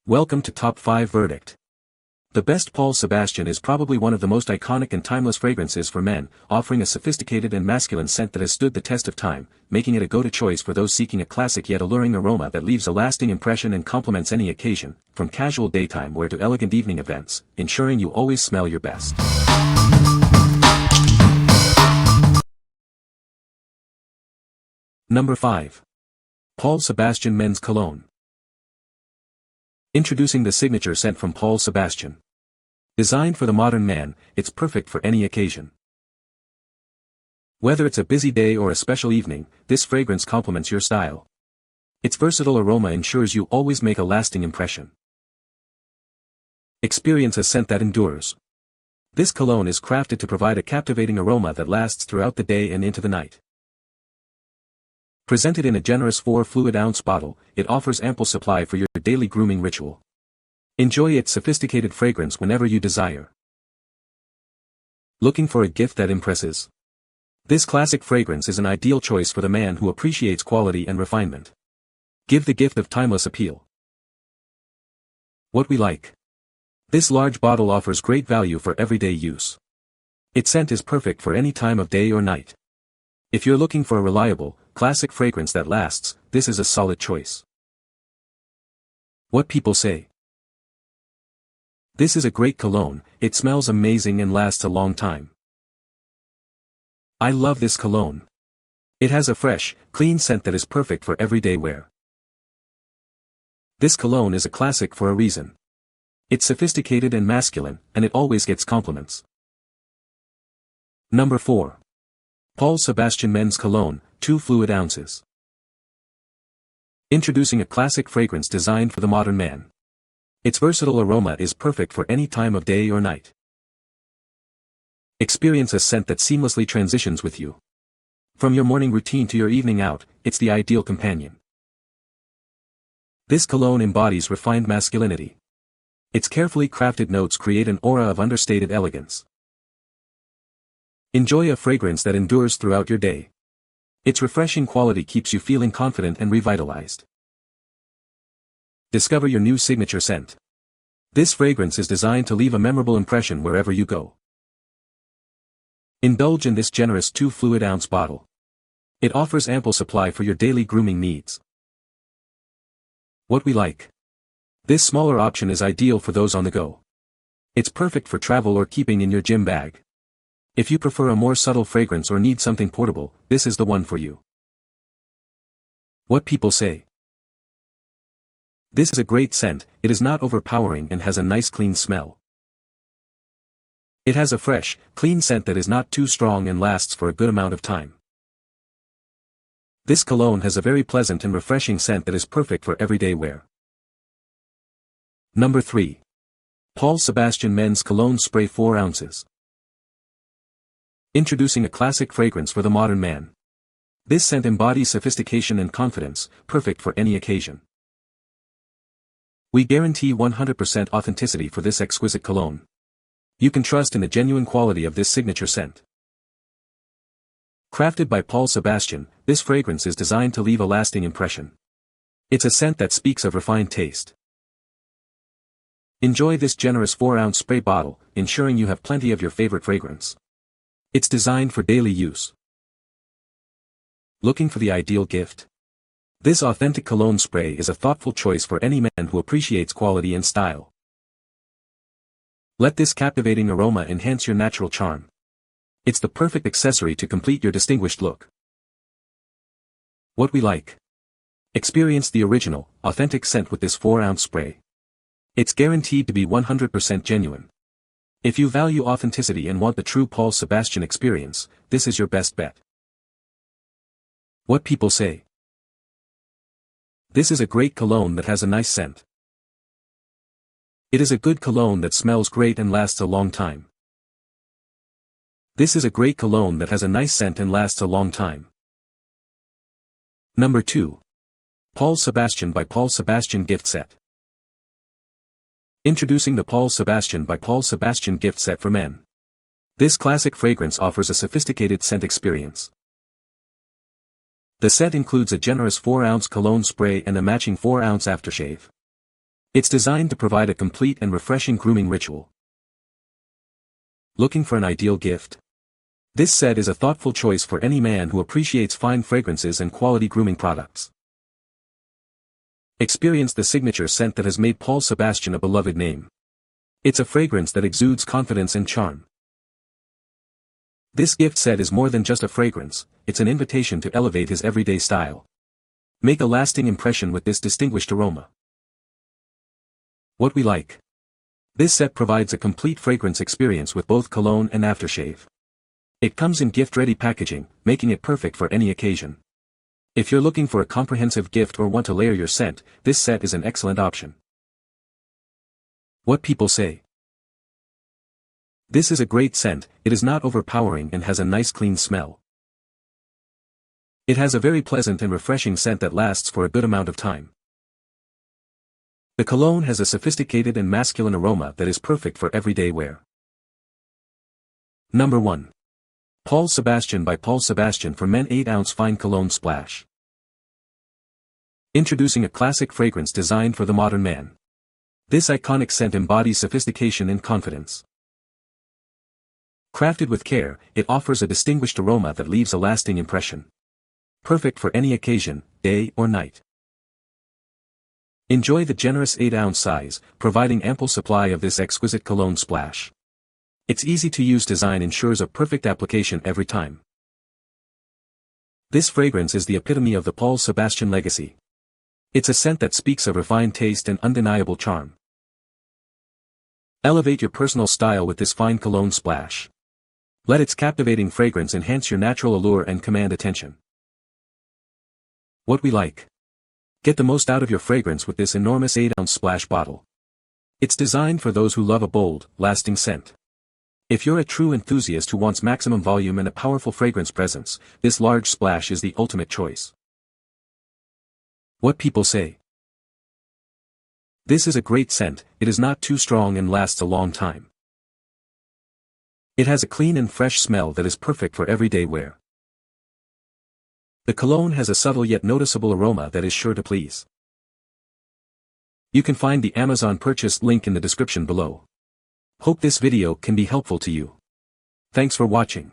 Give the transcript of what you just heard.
Welcome to Top 5 Verdict. The best Paul Sebastian is probably one of the most iconic and timeless fragrances for men, offering a sophisticated and masculine scent that has stood the test of time, making it a go-to choice for those seeking a classic yet alluring aroma that leaves a lasting impression and complements any occasion, from casual daytime wear to elegant evening events, ensuring you always smell your best. Number 5. Paul Sebastian Men's Cologne. Introducing the signature scent from Paul Sebastian. Designed for the modern man, it's perfect for any occasion. Whether it's a busy day or a special evening, this fragrance complements your style. Its versatile aroma ensures you always make a lasting impression. Experience a scent that endures. This cologne is crafted to provide a captivating aroma that lasts throughout the day and into the night. Presented in a generous 4 fluid ounce bottle, it offers ample supply for your daily grooming ritual. Enjoy its sophisticated fragrance whenever you desire. Looking for a gift that impresses? This classic fragrance is an ideal choice for the man who appreciates quality and refinement. Give the gift of timeless appeal. What we like. This large bottle offers great value for everyday use. Its scent is perfect for any time of day or night. If you're looking for a reliable, classic fragrance that lasts, this is a solid choice. What people say. This is a great cologne, it smells amazing and lasts a long time. I love this cologne. It has a fresh, clean scent that is perfect for everyday wear. This cologne is a classic for a reason. It's sophisticated and masculine, and it always gets compliments. Number 4. Paul Sebastian Men's Cologne, 2 fluid ounces. Introducing a classic fragrance designed for the modern man. Its versatile aroma is perfect for any time of day or night. Experience a scent that seamlessly transitions with you. From your morning routine to your evening out, it's the ideal companion. This cologne embodies refined masculinity. Its carefully crafted notes create an aura of understated elegance. Enjoy a fragrance that endures throughout your day. Its refreshing quality keeps you feeling confident and revitalized. Discover your new signature scent. This fragrance is designed to leave a memorable impression wherever you go. Indulge in this generous 2 fluid ounce bottle. It offers ample supply for your daily grooming needs. What we like. This smaller option is ideal for those on the go. It's perfect for travel or keeping in your gym bag. If you prefer a more subtle fragrance or need something portable, this is the one for you. What people say. This is a great scent, it is not overpowering and has a nice clean smell. It has a fresh, clean scent that is not too strong and lasts for a good amount of time. This cologne has a very pleasant and refreshing scent that is perfect for everyday wear. Number 3. Paul Sebastian Men's Cologne Spray 4 ounces. Introducing a classic fragrance for the modern man. This scent embodies sophistication and confidence, perfect for any occasion. We guarantee 100% authenticity for this exquisite cologne. You can trust in the genuine quality of this signature scent. Crafted by Paul Sebastian, this fragrance is designed to leave a lasting impression. It's a scent that speaks of refined taste. Enjoy this generous 4 ounce spray bottle, ensuring you have plenty of your favorite fragrance. It's designed for daily use. Looking for the ideal gift? This authentic cologne spray is a thoughtful choice for any man who appreciates quality and style. Let this captivating aroma enhance your natural charm. It's the perfect accessory to complete your distinguished look. What we like. Experience the original, authentic scent with this 4 ounce spray. It's guaranteed to be 100% genuine. If you value authenticity and want the true Paul Sebastian experience, this is your best bet. What people say. This is a great cologne that has a nice scent. It is a good cologne that smells great and lasts a long time. This is a great cologne that has a nice scent and lasts a long time. Number 2. Paul Sebastian by Paul Sebastian Gift Set. Introducing the Paul Sebastian by Paul Sebastian Gift Set for Men. This classic fragrance offers a sophisticated scent experience. The set includes a generous 4 ounce cologne spray and a matching 4 ounce aftershave. It's designed to provide a complete and refreshing grooming ritual. Looking for an ideal gift? This set is a thoughtful choice for any man who appreciates fine fragrances and quality grooming products. Experience the signature scent that has made Paul Sebastian a beloved name. It's a fragrance that exudes confidence and charm. This gift set is more than just a fragrance, it's an invitation to elevate his everyday style. Make a lasting impression with this distinguished aroma. What we like. This set provides a complete fragrance experience with both cologne and aftershave. It comes in gift-ready packaging, making it perfect for any occasion. If you're looking for a comprehensive gift or want to layer your scent, this set is an excellent option. What people say. This is a great scent, it is not overpowering and has a nice clean smell. It has a very pleasant and refreshing scent that lasts for a good amount of time. The cologne has a sophisticated and masculine aroma that is perfect for everyday wear. Number 1. Paul Sebastian by Paul Sebastian for Men 8-ounce Fine Cologne Splash. Introducing a classic fragrance designed for the modern man. This iconic scent embodies sophistication and confidence. Crafted with care, it offers a distinguished aroma that leaves a lasting impression. Perfect for any occasion, day or night. Enjoy the generous 8-ounce size, providing ample supply of this exquisite cologne splash. Its easy-to-use design ensures a perfect application every time. This fragrance is the epitome of the Paul Sebastian legacy. It's a scent that speaks of refined taste and undeniable charm. Elevate your personal style with this fine cologne splash. Let its captivating fragrance enhance your natural allure and command attention. What we like. Get the most out of your fragrance with this enormous 8-ounce splash bottle. It's designed for those who love a bold, lasting scent. If you're a true enthusiast who wants maximum volume and a powerful fragrance presence, this large splash is the ultimate choice. What people say. This is a great scent, it is not too strong and lasts a long time. It has a clean and fresh smell that is perfect for everyday wear. The cologne has a subtle yet noticeable aroma that is sure to please. You can find the Amazon purchase link in the description below. Hope this video can be helpful to you. Thanks for watching.